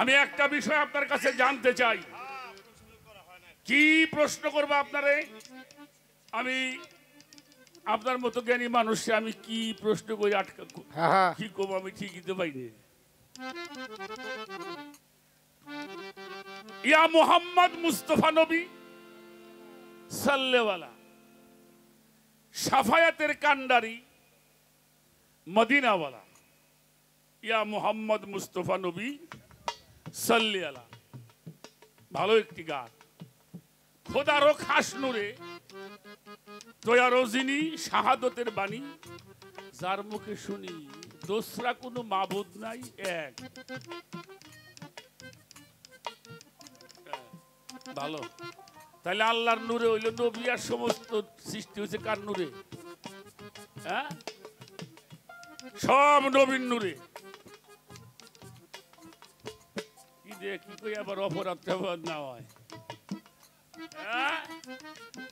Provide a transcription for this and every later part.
আমি একটা বিষয় আপনার কাছে জানতে চাই। কি প্রশ্ন করবো আপনারে? আমি আপনার মতো জ্ঞানী মানুষকে আমি কি প্রশ্ন করে আটকা কি করবো আমি ঠিকই তো পাইনি। ইয়া মুহাম্মদ মুস্তাফা নবী সাল্লেওয়ালা, সাফায়াতের কান্ডারি মদিনাওয়ালা, ইয়া মুহাম্মদ মুস্তাফা নবী সাল্লিয়ালা। ভালো একটি গান। খোদারও খাস নূরে দয়ারও যিনি শাহাদতের বাণী, যার মুখে শুনি দোসরা কোনো মাবুদ নাই এক। ভালো। তাহলে আল্লাহর নূরে হইল নবী, আর সমস্ত সৃষ্টি হয়েছে কার নূরে? হ্যাঁ, সব নবীর নূরে। কি দে কি কই আবার অপরাধ না হয়?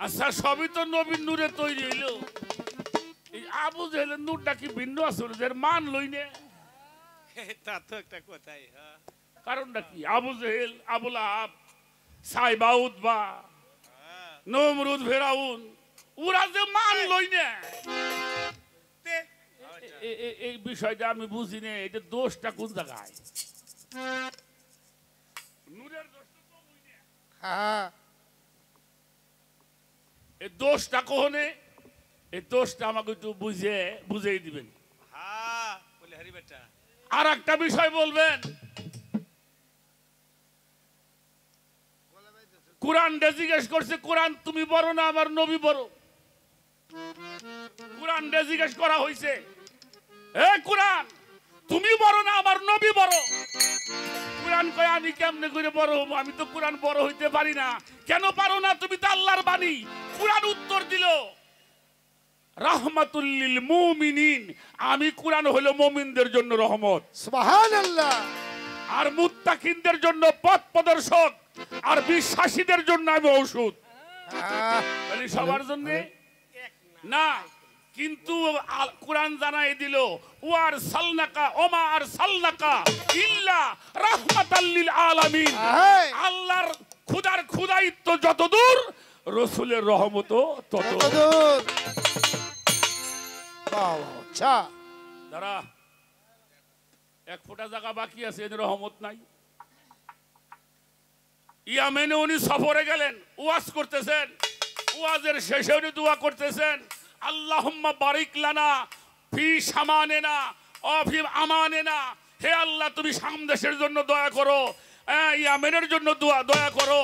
আচ্ছা, সবই তো নবীর নূরে তৈরি হইলো। এই আবু জেহেলের নূরটা কি ভিন্ন আসলে, যে মান লই নে? তা তো একটা কথাই। কারণটা কি? আবু জেহেল, আবুল আহাব, সাইবা, উতবা, নমরুদ, ফেরাউন, ওরা যে মান লই নে, এই বিষয়টা আমি বুঝি না। এটা দোষটা কোন জায়গায়? নূরের দোষটা তো বুঝি না। এই দোষটা কোনে? এই দোষটা আমাকে একটু বুঝিয়ে দিবেন। আর একটা বিষয় বলবেন, কোরআন জিজ্ঞেস করছে, কোরআন তুমি বড় না আমার নবী বড়? কোরআন জিজ্ঞেস করা হয়েছে, হে কোরআন তুমি বড় না আমার নবী বড়? কোরআন কয় আমি কেমনে করে বড় হবো? আমি তো কোরআন বড় হইতে পারি না। কেন পারো না? তুমি তো আল্লাহর বাণী। কোরআন উত্তর দিল, রাহমাতুল লিল মুমিনিন, আমি কোরআন হলো মুমিনদের জন্য রহমত, সুবহানাল্লাহ, আর মুত্তাকিনদের জন্য পথ প্রদর্শক, আর বিশ্বাসীদের জন্য আমি ঔষধ। মানে সবার জন্য না, কিন্তু কোরআন জানাই দিল, ওয়ার সালনাকা ওমা আর সালনাকা ইল্লা রাহমাতাল লিল আলামিন। আল্লাহর খুদার খুদায়িত্ব যত দূর, রসুলের রহমত তত দূর। আচ্ছা দাঁড়া, এক ফোঁটা জায়গা বাকি আছে, এদের রহমত নাই। ইয়ামেনে উনি সফরে গেলেন, ওয়াজ করতেছেন, ওয়াজের শেষে উনি দোয়া করতেছেন, আল্লাহুম্মা বারিক লানা ফি সামানিনা ওয়া ফি আমানিনা। হে আল্লাহ, তুমি শাম দেশের জন্য দয়া করো, ইয়ামেনের জন্য দয়া করো।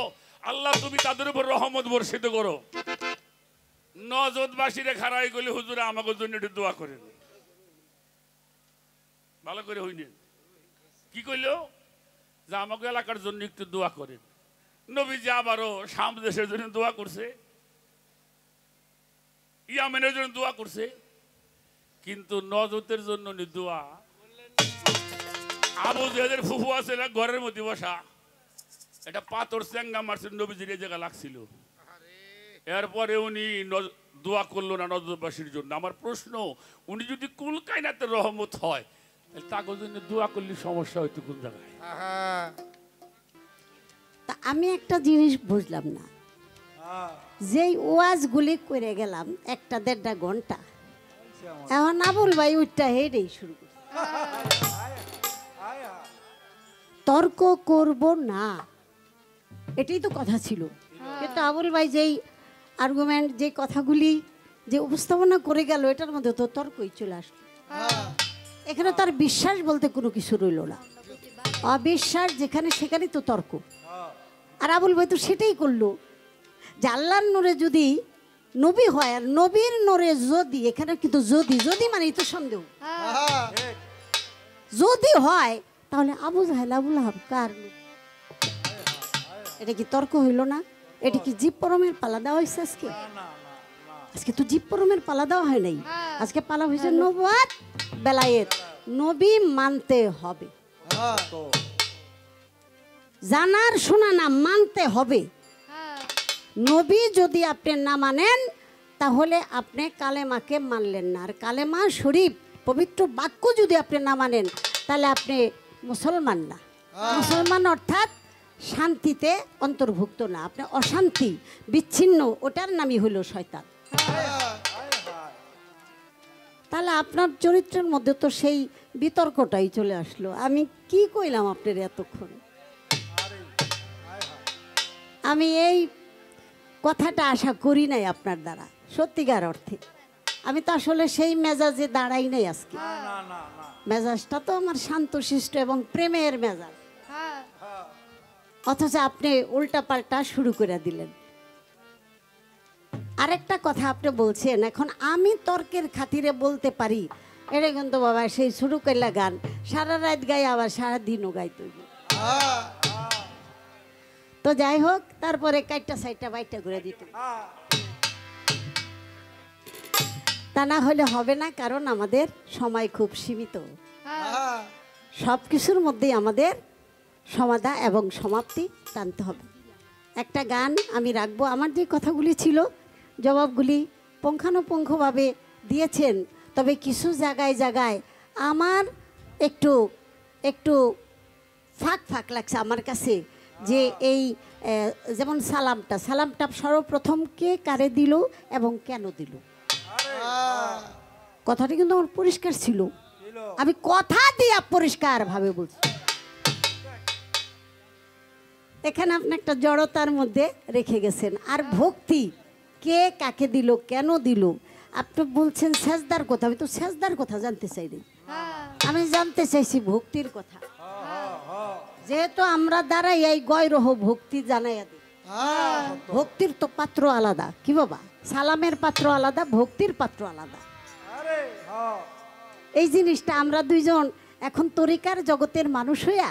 আল্লাহ তুমি তাদের উপর রহমত বর্ষিত করো। নজদবাসীরে খারাই গলি, হুজুরে আমাদের জন্য একটু দোয়া করেন। ভালো করে হইনি কি কইল? যে আমাকে এলাকার জন্য একটু দোয়া করেন। নবীজি আবারও শাম দেশের জন্য দোয়া করছে, ইয়ামেনের জন্য দোয়া করছে, কিন্তু নজদের জন্য দোয়া। আবু জেহেলের ফুফু আছে ঘরের মধ্যে বসা, এটা পাথর চেঙ্গা মারছে, নবীজির এই জায়গা লাগছিল। এরপরে উনি দোয়া করলো না নজরবাসীর জন্য। আমার প্রশ্ন, উনি যদি কুল কায়নাতের রহমত হয়, তাকে জন্য দোয়া করলে সমস্যা হইতো কোন জায়গায়? তা আমি একটা জিনিস বুঝলাম না, যেই ওয়াজগুলি করে গেলাম 1-1.5 ঘন্টা, এখন আবুল ভাই ওইটা হেডেই শুরু করছে, তর্ক করব না, এটাই তো কথা ছিল। কিন্তু আবুল ভাই যেই আর্গুমেন্ট, যে কথাগুলি যে উপস্থাপনা করে গেল, এটার মধ্যে তো তর্কই চলে আসলো। এখানে তার বিশ্বাস বলতে কোনো কিছু রইল না, অবিশ্বাস যেখানে সেখানেই তো তর্ক। আর আবুল ভাই তো সেটাই করলো, যে আল্লাহর নূরে যদি নবী হয়, আর নবীর নূরে যদি, এখানে কিন্তু যদি মানে তো সন্দেহ, যদি হয় তাহলে আবু জাহেল আবুল আহাব কার? এটা কি তর্ক হইল না? এটা কি জীব পরমের পালা দেওয়া হয়েছে? আজকে তো জীব পরমের পালা দেওয়া হয় নাই, আজকে পালা হয়েছে নবুয়াত বেলায়েত। নবী মানতে হবে, জানার শোনা না, মানতে হবে। নবী যদি আপনি না মানেন, তাহলে আপনি কালেমাকে মানলেন না। আর কালেমা শরীফ পবিত্র বাক্য যদি আপনি না মানেন, তাহলে আপনি মুসলমান না। মুসলমান অর্থাৎ শান্তিতে অন্তর্ভুক্ত না, আপনি অশান্তি বিচ্ছিন্ন, ওটার নামই হলো শয়তান। তাহলে আপনার চরিত্রের মধ্যে তো সেই বিতর্কটাই চলে আসলো। আমি কি কইলাম আপনার এতক্ষণ? আমি এই কথাটা আশা করি নাই আপনার দ্বারা, সত্যিকার অর্থে। আমি তো আসলে সেই মেজাজে দাঁড়াই নাই আজকে। মেজাজটা তো আমার শান্তশিষ্ট এবং প্রেমের মেজাজ, অথচ আপনি উল্টা পাল্টা শুরু করে দিলেন। আরেকটা কথা আপনি বলছেন, এখন আমি তর্কের খাতিরে বলতে পারি, এটা কিন্তু বাবা সেই শুরু করলে গান সারা রাত গাই, আবার সারা দিনও গাইতে হইব। তো যাই হোক, তারপরে কাইটা সাইটটা বাইটটা করে দিত, তা না হলে হবে না, কারণ আমাদের সময় খুব সীমিত। সব কিছুর মধ্যেই আমাদের সমাধা এবং সমাপ্তি টানতে হবে। একটা গান আমি রাখবো, আমার যে কথাগুলি ছিল জবাবগুলি পুঙ্খানুপুঙ্খভাবে দিয়েছেন, তবে কিছু জায়গায় জায়গায় আমার একটু একটু ফাঁক ফাঁক লাগছে আমার কাছে, যে এই যেমন সালামটা সর্বপ্রথম কে কারে দিল এবং কেন দিল, কথাটা কিন্তু আমার পরিষ্কার ছিল। আমি কথা দিয়া পরিষ্কার ভাবে বলছি। এখানে আপনি একটা জড়তার মধ্যে রেখে গেছেন। আর ভক্তি কে কাকে দিল, কেন দিল, আপনি বলছেন সেজদার কথা, আমি তো সেজদার কথা জানতে চাইনি, আমি জানতে চাইছি ভক্তির কথা। যেহেতু আমরা দ্বারা এই গৈরহ ভক্তি জানাইয়া দিই। ভক্তির তো পাত্র আলাদা, কি বাবা, সালামের পাত্র আলাদা, ভক্তির পাত্র আলাদা। এই জিনিসটা আমরা দুইজন এখন তরিকার জগতের মানুষ হইয়া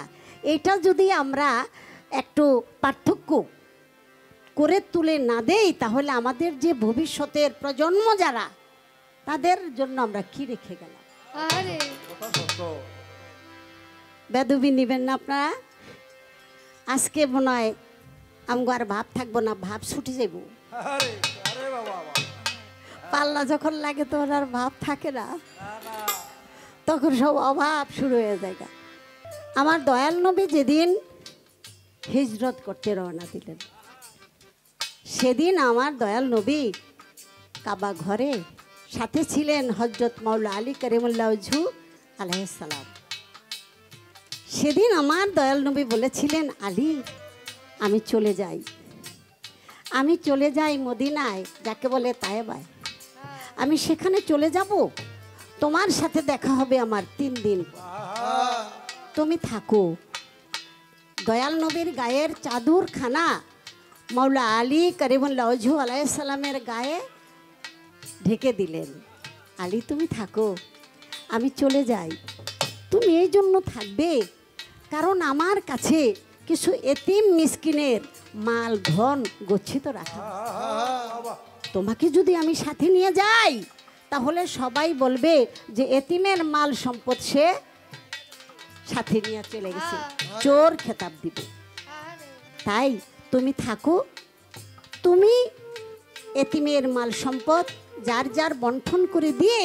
এটা যদি আমরা একটু পার্থক্য করে তুলে না দেই, তাহলে আমাদের যে ভবিষ্যতের প্রজন্ম যারা, তাদের জন্য আমরা কি রেখে গেলাম? বেদবি নিবেন না আপনারা? আজকে মনে হয় আমগো আর ভাব থাকবো না, ভাব ছুটে যাইব। পাল্লা যখন লাগে তো আর ভাব থাকে না, তখন সব অভাব শুরু হয়ে যায়। আমার দয়াল নবী যেদিন হিজরত করতে রওনা দিলেন, সেদিন আমার দয়াল নবী কাবা ঘরে, সাথে ছিলেন হযরত মাওলা আলী কারিমুল্লাহ ওয়াজহু আলাইহিস সালাম। সেদিন আমার দয়াল নবী বলেছিলেন, আলী আমি চলে যাই মদিনায়, যাকে বলে তায়েবায়। আমি সেখানে চলে যাব, তোমার সাথে দেখা হবে আমার 3 দিন, তুমি থাকো। দয়াল নবীর গায়ের চাদর খানা মাওলা আলী কারিমুল্লাহ ওয়াজহু আলাইহিস সালামের গায়ে ঢেকে দিলেন। আলী তুমি থাকো, আমি চলে যাই। তুমি এই জন্য থাকবে কারণ আমার কাছে কিছু এতিম মিসকিনের মাল ধন গচ্ছিত রাখা। তোমাকে যদি আমি সাথে নিয়ে যাই, তাহলে সবাই বলবে যে এতিমের মাল সম্পদ সে সাথে নিয়ে চলে গেছে, চোর খেতাব দিবে। তাই তুমি থাকো, তুমি এতিমের মাল সম্পদ যার যার বন্টন করে দিয়ে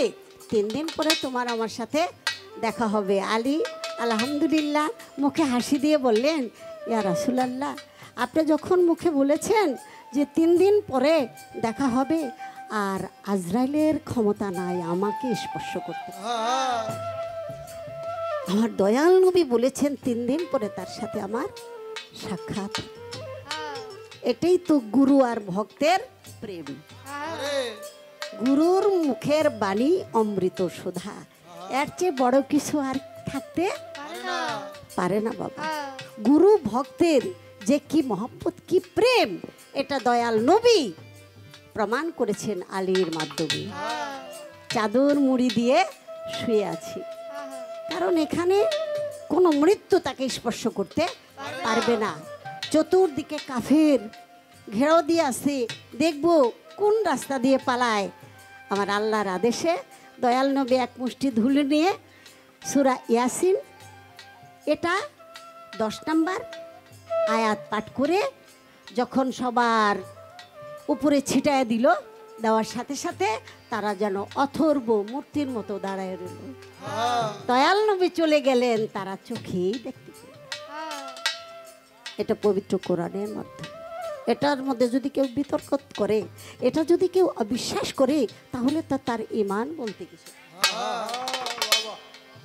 3 দিন পরে তোমার আমার সাথে দেখা হবে। আলী আলহামদুলিল্লাহ মুখে হাসি দিয়ে বললেন, ইয়া রাসূলুল্লাহ, আপনি যখন মুখে বলেছেন যে 3 দিন পরে দেখা হবে, আর আজরাইলের ক্ষমতা নাই আমাকে স্পর্শ করতে। আমার দয়াল নবী বলেছেন 3 দিন পরে তার সাথে আমার সাক্ষাৎ। এটাই তো গুরু আর ভক্তের প্রেম। গুরুর মুখের বাণী অমৃত সুধা, এর চেয়ে বড় কিছু আর থাকতে পারে না বাবা। গুরু ভক্তের যে কি মহব্বত, কি প্রেম, এটা দয়াল নবী প্রমাণ করেছেন আলীর মাধ্যমে। চাদর মুড়ি দিয়ে শুয়ে আছি, কারণ এখানে কোনো মৃত্যু তাকে স্পর্শ করতে পারবে না। চতুর্দিকে কাফের ঘেরাও দিয়ে আছে, দেখবো কোন রাস্তা দিয়ে পালায়। আমার আল্লাহর আদেশে দয়াল নবী এক মুষ্টি ধুলো নিয়ে সূরা ইয়াসিন, এটা 10 নম্বর আয়াত পাঠ করে যখন সবার উপরে ছিটায় দিল, দেওয়ার সাথে সাথে তারা যেন অথর্ব মূর্তির মতো দাঁড়ায় রইল। দয়াল নবী চলে গেলেন, তারা চোখেই দেখতে পেল। এটা পবিত্র কোরআনের মধ্যে। এটার মধ্যে যদি কেউ বিতর্ক করে, এটা যদি কেউ অবিশ্বাস করে, তাহলে তো তার ঈমান বলতে কিছু।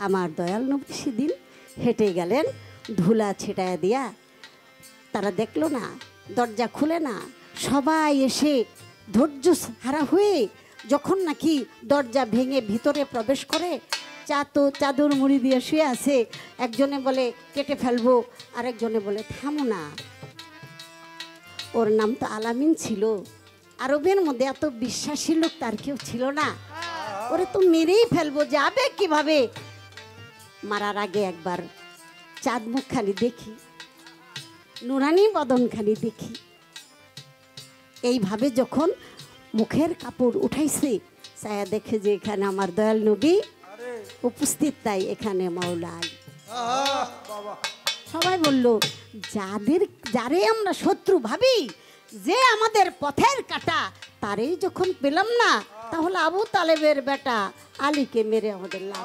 আমার দয়াল নবী সেদিন হেঁটে গেলেন, ধুলা ছিটায় দিয়া। তারা দেখলো না, দরজা খুলে না, সবাই এসে ধৈর্য হারা হয়ে যখন নাকি দরজা ভেঙে ভিতরে প্রবেশ করে, চাদর মুড়ি দিয়ে শুয়ে আছে। একজনে বলে কেটে ফেলবো, আরেকজনে বলে থামো না। ওর নাম তো আলামিন ছিল। আরবের মধ্যে এত বিশ্বাসী লোক তার কেউ ছিল না। ওরে তো মেরেই ফেলবো, যাবে কিভাবে? মারার আগে একবার চাঁদ মুখখানি দেখি, নুরানি বদনখানি দেখি। এইভাবে যখন মুখের কাপড় উঠাইছে, ছায়া দেখে যে এখানে আমার দয়াল নবী উপস্থিত, তাই এখানে মাওলা আলী। সবাই বলল, যারে আমরা শত্রু ভাবি, যে আমাদের পথের কাটা, তারেই যখন পেলাম না, তাহলে আবু তালেবের বেটা আলীকে মেরে আমাদের লাভ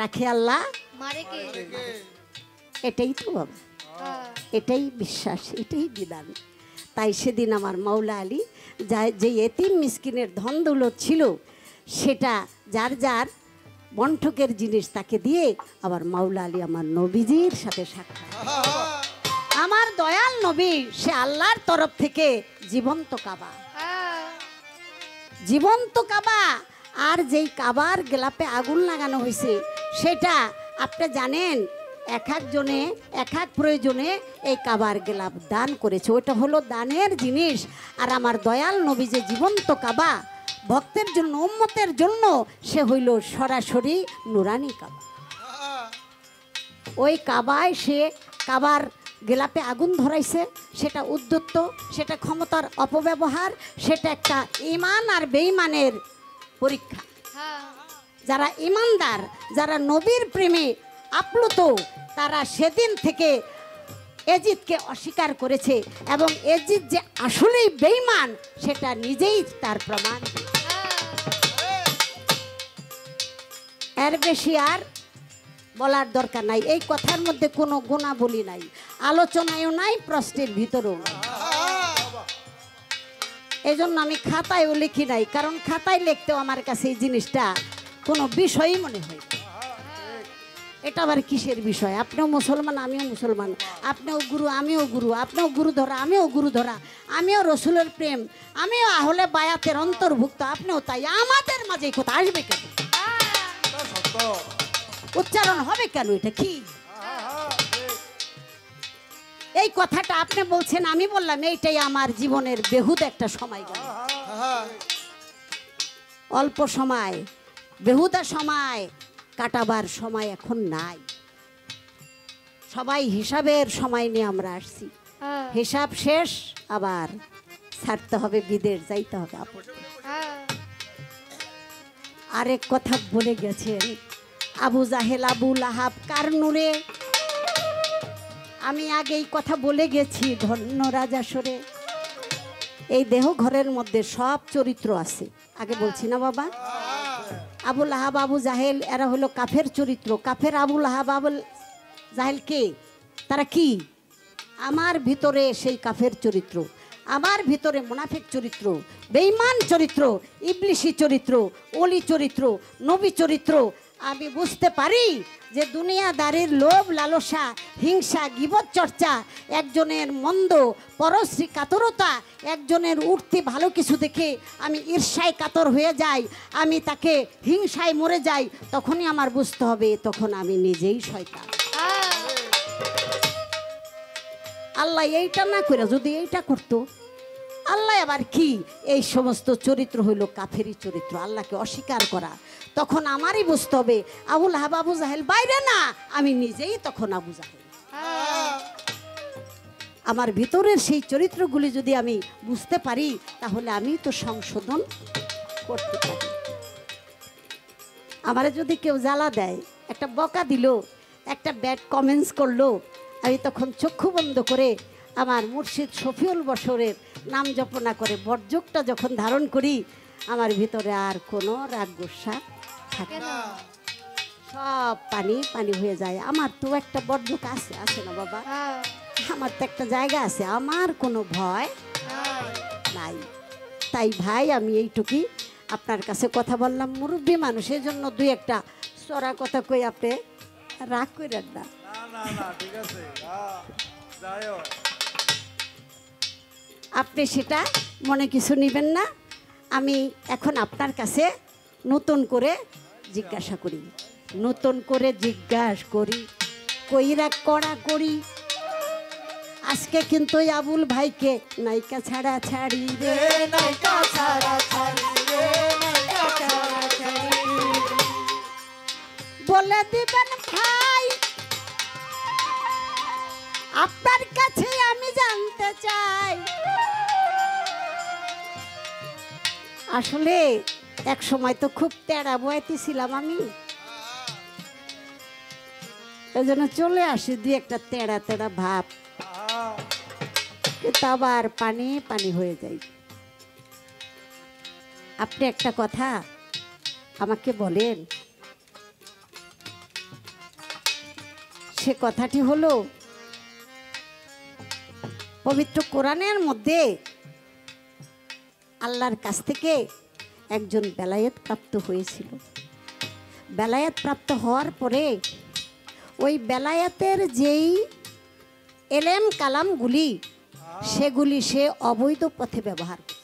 রাখে আল্লাহ। এটাই তো বাবা, এটাই বিশ্বাস, এটাই বিধান। তাই সেদিন আমার মাওলা আলী যে এতিম মিসকিনের ধন দৌলত ছিল, সেটা যার যার বন্ঠকের জিনিস তাকে দিয়ে আবার মাওলা আলী আমার নবীজির সাথে সাক্ষাৎ। আমার দয়াল নবী সে আল্লাহর তরফ থেকে জীবন্ত কাবা, জীবন্ত কাবা। আর যেই কাবার গেলাপে আগুন লাগানো হয়েছে, সেটা আপনি জানেন, এক একজনে এক এক প্রয়োজনে এই কাবার গেলাপ দান করেছে। ওটা হলো দানের জিনিস। আর আমার দয়াল নবী যে জীবন্ত কাবা, ভক্তের জন্য, উম্মতের জন্য, সে হইল সরাসরি নুরানি কাবা। ওই কাবায় সে কাবার গেলাপে আগুন ধরাইছে, সেটা উদ্যত্ত, সেটা ক্ষমতার অপব্যবহার, সেটা একটা ঈমান আর বেঈমানের পরীক্ষা। যারা ঈমানদার, যারা নবীর প্রেমে আপ্লুত, তারা সেদিন থেকে এজিদকে অস্বীকার করেছে, এবং এজিদ যে আসলেই বেঈমান সেটা নিজেই তার প্রমাণ। এর বেশি আর বলার দরকার নাই। এই কথার মধ্যে কোনো গুণাবলী নাই, আলোচনায়ও নাই, প্রশ্নের ভিতরেও নাই। এই জন্য আমি খাতায়ও লিখি নাই, কারণ খাতায় লিখতেও আমার কাছে এই জিনিসটা কোনো বিষয়ই মনে হয়। এটা আবার কিসের বিষয়? আপনিও মুসলমান, আমিও মুসলমান, আপনিও গুরু, আমিও গুরু, আপনিও গুরু ধরা, আমিও গুরু ধরা, আমিও রসুলের প্রেম, আমিও আহলে বায়াতের অন্তর্ভুক্ত, আপনিও তাই। আমাদের মাঝে এই কথা আসবে কেন? উচ্চারণ হবে কেন? এটা কি? এই কথাটা আপনি বলছেন, আমি বললাম, এইটাই আমার জীবনের বেহুদ একটা সময় গেল। অল্প সময়, বেহুদা সময় কাটাবার সময় এখন নাই। সবাই হিসাবের সময় নিয়ে আমরা আসছি, হিসাব শেষ, আবার ছাড়তে হবে, বিদেশ যাইতে হবে। আরেক কথা বলে গেছেন, আবু জাহেল, আবু লাহাব কার নূরে। আমি আগে এই কথা বলে গেছি, ধন্য রাজাসরে। এই দেহ ঘরের মধ্যে সব চরিত্র আছে, আগে বলছি না বাবা? আবু লাহাব, আবু জাহেল, এরা হলো কাফের চরিত্র। কাফের আবু লাহাব, আবু জাহেল কে? তারা কি? আমার ভিতরে সেই কাফের চরিত্র, আমার ভিতরে মুনাফিক চরিত্র, বেঈমান চরিত্র, ইবলিশি চরিত্র, ওলি চরিত্র, নবী চরিত্র। আমি বুঝতে পারি যে দুনিয়াদারির লোভ, লালসা, হিংসা, গীবত চর্চা, একজনের মন্দ পরশ্রী কাতরতা, একজনের উঠতি ভালো কিছু দেখে আমি ঈর্ষায় কাতর হয়ে যাই, আমি তাকে হিংসায় মরে যাই, তখনই আমার বুঝতে হবে তখন আমি নিজেই শয়তান। আল্লাহ এইটা না করে যদি এইটা করতো, আল্লাহ আবার কি? এই সমস্ত চরিত্র হইল কাফেরি চরিত্র, আল্লাহকে অস্বীকার করা। তখন আমারই বুঝতে হবে আবু লাহাব, আবু জাহেল বাইরে না, আমি নিজেই তখন আবু জাহেল। আমার ভিতরের সেই চরিত্রগুলি যদি আমি বুঝতে পারি, তাহলে আমি তো সংশোধন করতে পারি। আমারে যদি কেউ জ্বালা দেয়, একটা বকা দিল, একটা ব্যাড কমেন্টস করলো, আমি তখন চক্ষু বন্ধ করে আমার মুর্শিদ শফিউল বশরের নাম জপনা করে বর্জকটা যখন ধারণ করি, আমার ভিতরে আর কোনো রাগ গোসা থাকে না। সব পানি পানি হয়ে যায়। আমার তো একটা বদ্ধ কাছে আছে না বাবা, আমার তো একটা জায়গা আছে, আমার কোনো ভয় নাই। তাই ভাই আমি এইটুকুই আপনার কাছে কথা বললাম, মুরব্বী মানুষের জন্য দুই একটা চড়া কথা কই, আপনি রাগ করেন না। ঠিক আছে যাই হোক। আপনি সেটা মনে কিছু নেবেন না। আমি এখন আপনার কাছে নতুন করে জিজ্ঞাসা করি, নতুন করে জিজ্ঞাসা করি, কইরা কড়া করি। আজকে কিন্তু ওই আবুল ভাইকে নায়িকা ছাড়া ছাড়ি রে, নায়িকা ছাড়া ছাড়ি রে, নায়িকা ছাড়া ছাড়ি বলে দিবেন ভাই। আপনার কাছে আমি জানতে চাই, আসলে এক সময় তো খুব তেড়া বয়াইতেছিলাম আমি, এই জন্য চলে আসি দুই একটা তেড়া তেড়া ভাব, কিন্তু আবার পানি পানি হয়ে যায়। আপনি একটা কথা আমাকে বলেন, সে কথাটি হলো পবিত্র কোরআনের মধ্যে আল্লাহর কাছ থেকে একজন বেলায়েত প্রাপ্ত হয়েছিল। বেলায়েত প্রাপ্ত হওয়ার পরে ওই বেলায়েতের যেই এলেম কালামগুলি সেগুলি সে অবৈধ পথে ব্যবহার করে।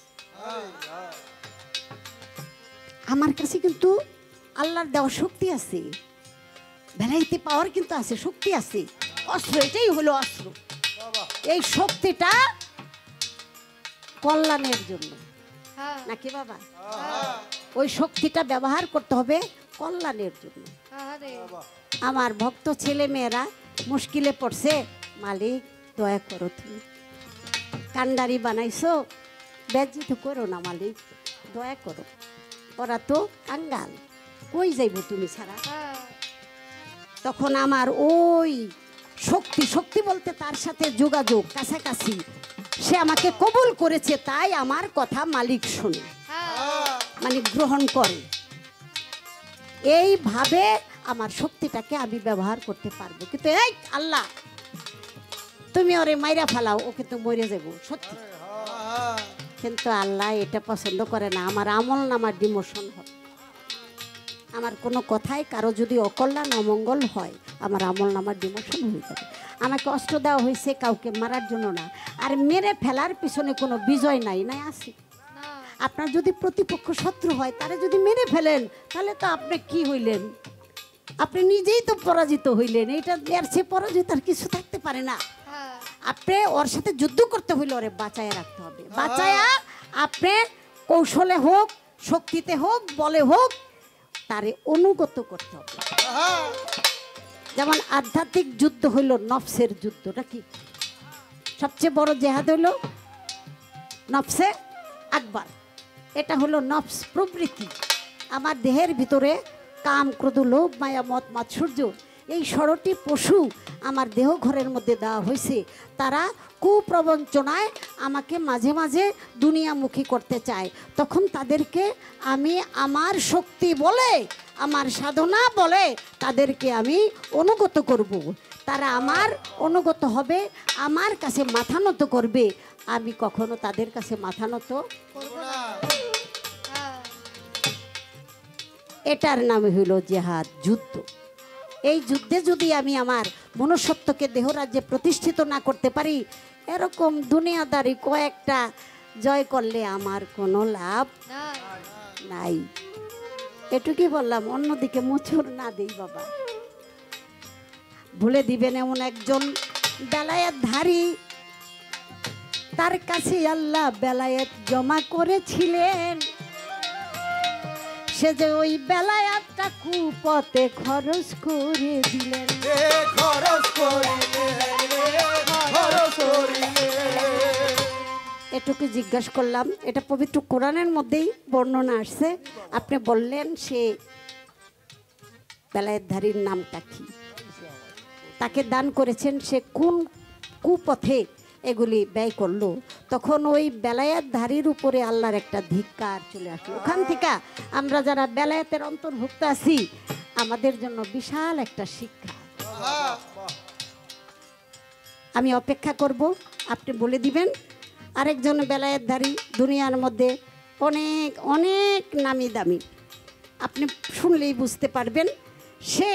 আমার কাছে কিন্তু আল্লাহর দেওয়া শক্তি আছে, বেলায়েতি পাওয়ার কিন্তু আছে, শক্তি আছে, অস্ত্র, এটাই হলো অস্ত্র। এই শক্তিটা কল্যাণের জন্য নাকি বাবা? ওই শক্তিটা ব্যবহার করতে হবে কল্যাণের জন্য। আমার ভক্ত ছেলে মেয়েরা মুশকিলে পড়ছে, মালিক দয়া করো, তুমি কান্ডারি বানাইছো, বেজ্জিত করো না মালিক, দয়া করো, ওরা তো কাঙ্গাল, কই যাইব তুমি ছাড়া। তখন আমার ওই শক্তি, শক্তি বলতে তার সাথে যোগাযোগ, কাছাকাছি, সে আমাকে কবুল করেছে, তাই আমার কথা মালিক শুনে, মানে গ্রহণ করে। এইভাবে আমার শক্তিটাকে আমি ব্যবহার করতে পারবো। কিন্তু এই আল্লাহ তুমি ওরে মাইরা ফেলাও, ওকে তো মরে যাবো সত্যি, কিন্তু আল্লাহ এটা পছন্দ করে না। আমার আমল নামার ডিমোশন হবে, আমার কোনো কথায় কারো যদি অকল্যাণ অমঙ্গল হয়, আমার আমল নামার ডিমোশন হয়ে যাবে। আমাকে অস্ত্র দেওয়া হয়েছে কাউকে মারার জন্য না, আর মেরে ফেলার পিছনে কোনো বিজয় নাই, নাই আছে। আপনার যদি প্রতিপক্ষ শত্রু হয়, তারে যদি মেরে ফেলেন, তাহলে তো আপনি কি হইলেন? আপনি নিজেই তো পরাজিত হইলেন। এটা এর চেয়ে পরাজিত আর কিছু থাকতে পারে না। আপনি ওর সাথে যুদ্ধ করতে হইলে ওরে বাঁচায় রাখতে হবে, বাঁচায়া আপনি কৌশলে হোক, শক্তিতে হোক, বলে হোক, তারে অনুগত করতে হবে। যেমন আধ্যাত্মিক যুদ্ধ হইল নফসের যুদ্ধ, নাকি? সবচেয়ে বড় জেহাদ হইল নফসে আকবার। এটা হলো নফস প্রবৃত্তি, আমার দেহের ভিতরে কাম, ক্রোধ, লোভ, মায়া, মদ, মাৎসর্য, এই 16টি পশু আমার দেহ ঘরের মধ্যে দেওয়া হয়েছে। তারা কুপ্রবঞ্চনায় আমাকে মাঝে মাঝে দুনিয়ামুখী করতে চায়। তখন তাদেরকে আমি আমার শক্তি বলে, আমার সাধনা বলে তাদেরকে আমি অনুগত করব। তারা আমার অনুগত হবে, আমার কাছে মাথা নত করবে। আমি কখনো তাদের কাছে মাথা নত করব না। এটার নাম হইল জেহাদ, যুদ্ধ। এই যুদ্ধে যদি আমি আমার মনুষ্যত্বকে দেহরাজ্যে প্রতিষ্ঠিত না করতে পারি, এরকম দুনিয়াদারি কয়েকটা জয় করলে আমার কোনো লাভ নাই। এটুকুই বললাম, অন্যদিকে মোচড় না দেই বাবা। ভুলে দিবেন এমন একজন বেলায়েতধারী, তার কাছে আল্লাহ বেলায়েত জমা করেছিলেন। সে যে ওই বেলায়েতটা কুপথে খরচ করে দিলেন, এটুকু জিজ্ঞাসা করলাম। এটা পবিত্র কোরআনের মধ্যেই বর্ণনা আসছে। আপনি বললেন সে বেলায়েতধারীর নামটা কি, তাকে দান করেছেন, সে কোন কুপথে এগুলি ব্যয় করলো। তখন ওই বেলায়েতধারীর উপরে আল্লাহর একটা ধিক্কার চলে আসলো। ওখান থেকে আমরা যারা বেলায়েতের অন্তর্ভুক্ত আছি, আমাদের জন্য বিশাল একটা শিক্ষা। আমি অপেক্ষা করব, আপনি বলে দিবেন। আরেকজন বেলায়েতধারী, দুনিয়ার মধ্যে অনেক অনেক নামি দামি, আপনি শুনলেই বুঝতে পারবেন। সে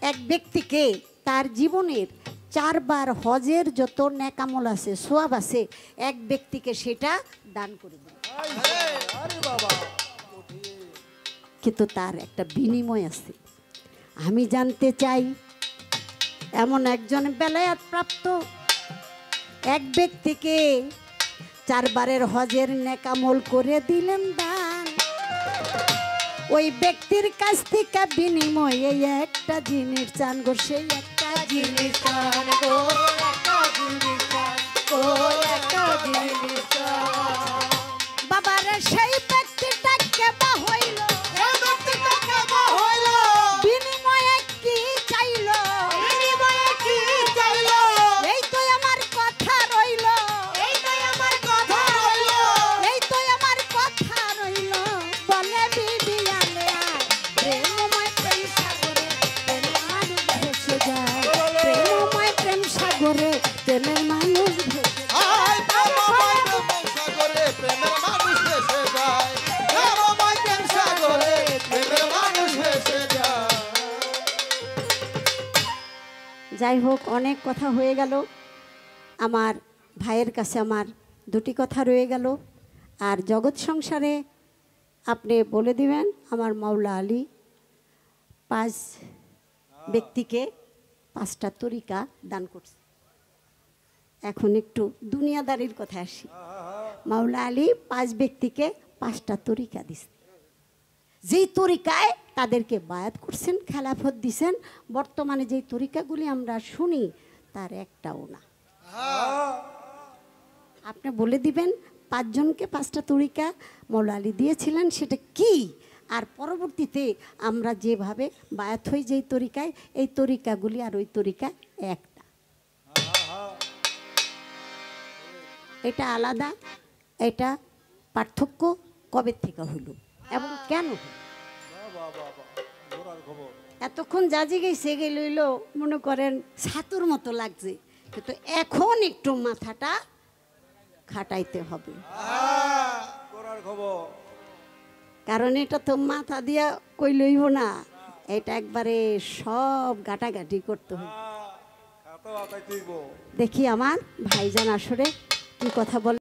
এক ব্যক্তিকে তার জীবনের 4 বার হজের যত নেকামল আছে, সোয়াব আছে, এক ব্যক্তিকে সেটা দান করে দিল। আরে বাবা, কিন্তু তার একটা বিনিময় আছে। আমি জানতে চাই, এমন একজন বেলায়াত প্রাপ্ত এক ব্যক্তিকে 4 বারের হজের নেকামল করে দিলেন দান, ওই ব্যক্তির কাছ থেকে বিনিময়ে একটা জিনিস চান গো, সেই একটা জিনিস চান গো, একটা জিনিস চান গো, একটা জিনিস চান। বাবারে সেই ব্যক্তিটাকে বা হইল, বিনিময়ে কি চাইল, বিনিময়ে কি চাইল, এই তো আমার কথা রইল, এই তো আমার কথা রইল, এই তো আমার কথা রইল। বলে বিবি আলেয়া প্রেমময় প্রেম সাগরে প্রেমের মানুষ ভেসে যায়, প্রেমময় প্রেম সাগরে প্রেমের মানুষ ভেসে যায়। প্রেমের মানুষ ভেসে যায়, প্রেমময় প্রেম সাগরে প্রেমের মানুষ ভেসে যায়। যাই হোক, অনেক কথা হয়ে গেল। আমার ভাইয়ের কাছে আমার 2টি কথা রয়ে গেল। আর জগৎ সংসারে আপনি বলে দিবেন, আমার মাওলা আলী 5 ব্যক্তিকে 5টা তরিকা দান করছে। এখন একটু দুনিয়াদারির কথা আসি। মাওলা আলী 5 ব্যক্তিকে 5টা তরিকা দিছে, যেই তরিকায় তাদেরকে বায়াত করছেন, খেলাফত দিছেন। বর্তমানে যেই তরিকাগুলি আমরা শুনি তার একটাও না। আপনি বলে দিবেন 5 জনকে 5টা তরিকা মাওলা আলী দিয়েছিলেন, সেটা কি? আর পরবর্তীতে আমরা যেভাবে বায়াত হই যেই তরিকায়, এই তরিকাগুলি আর ওই তরিকা একটা, এটা আলাদা। এটা পার্থক্য কবে থেকে হইল এবং কেন হইল? এতক্ষণ জাজি গেছে গেল, মনে করেন ছাতুর মতো লাগছে, কিন্তু এখন একটু মাথাটা খাটাইতে হবে, কারণ এটা তো মাথা দিয়া কই লইব না, এটা একবারে সব গাটাগাটি করতে হবে। দেখি আমার ভাইজান আসরে কি কথা বলে।